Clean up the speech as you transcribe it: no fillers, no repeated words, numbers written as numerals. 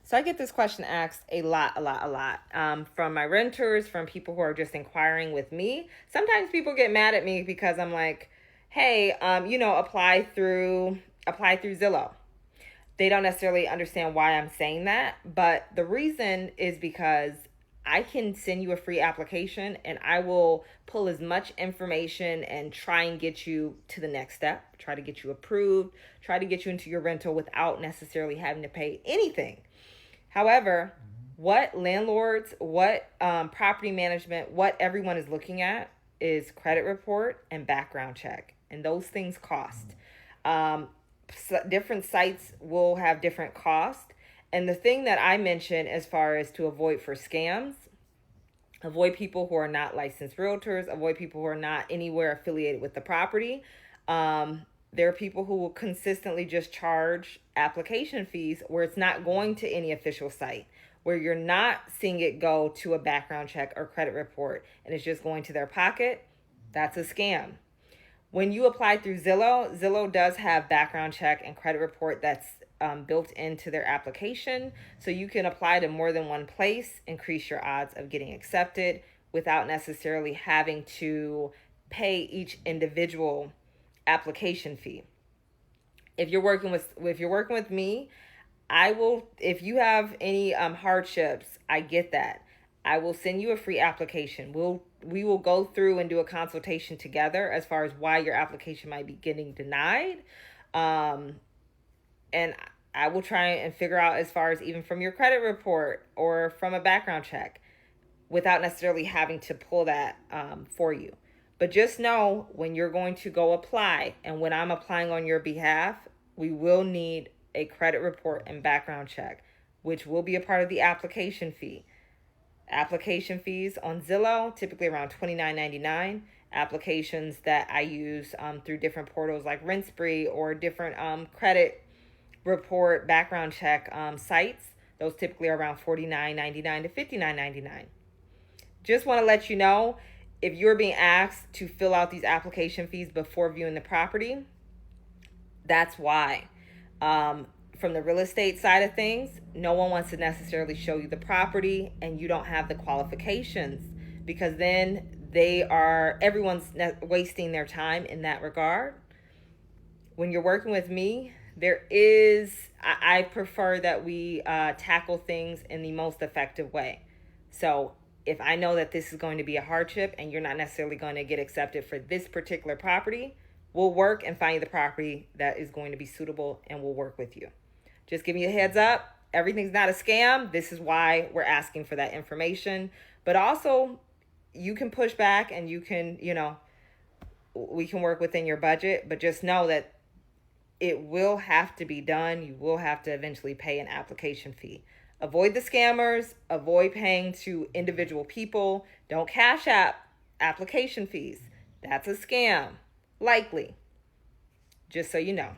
So I get this question asked a lot, from my renters, from people who are just inquiring with me. Sometimes people get mad at me because I'm like, hey, apply through Zillow. They don't necessarily understand why I'm saying that, but the reason is because I can send you a free application and I will pull as much information and try and get you to the next step, try to get you approved, try to get you into your rental without necessarily having to pay anything. However, what landlords, what property management, what everyone is looking at is credit report and background check. And those things cost. Um, Different sites will have different costs. And the thing that I mentioned as far as to avoid for scams, avoid people who are not licensed realtors, avoid people who are not anywhere affiliated with the property. There are people who will consistently just charge application fees where it's not going to any official site, where you're not seeing it go to a background check or credit report and it's just going to their pocket. That's a scam. When you apply through Zillow, Zillow does have background check and credit report that's built into their application. So you can apply to more than one place, increase your odds of getting accepted without necessarily having to pay each individual application fee. If you're working with me, I will, if you have any hardships, I get that. I will send you a free application. We will go through and do a consultation together as far as why your application might be getting denied. Um, and I will try and figure out as far as even from your credit report or from a background check without necessarily having to pull that for you. But just know when you're going to go apply and when I'm applying on your behalf, we will need a credit report and background check, which will be a part of the application fee. Application fees on Zillow, typically around $29.99. Applications that I use through different portals like Rentspree or different credit report background check sites, those typically are around $49.99 to $59.99. Just want to let you know, if you're being asked to fill out these application fees before viewing the property, that's why. From the real estate side of things, no one wants to necessarily show you the property and you don't have the qualifications, because then everyone's wasting their time in that regard. When you're working with me, I prefer that we tackle things in the most effective way. So if I know that this is going to be a hardship and you're not necessarily going to get accepted for this particular property, we'll work and find you the property that is going to be suitable and we'll work with you. Just giving you a heads up, everything's not a scam. This is why we're asking for that information. But also, you can push back and we can work within your budget, but just know that it will have to be done. You will have to eventually pay an application fee. Avoid the scammers, avoid paying to individual people. Don't cash app application fees. That's a scam, likely. Just so you know.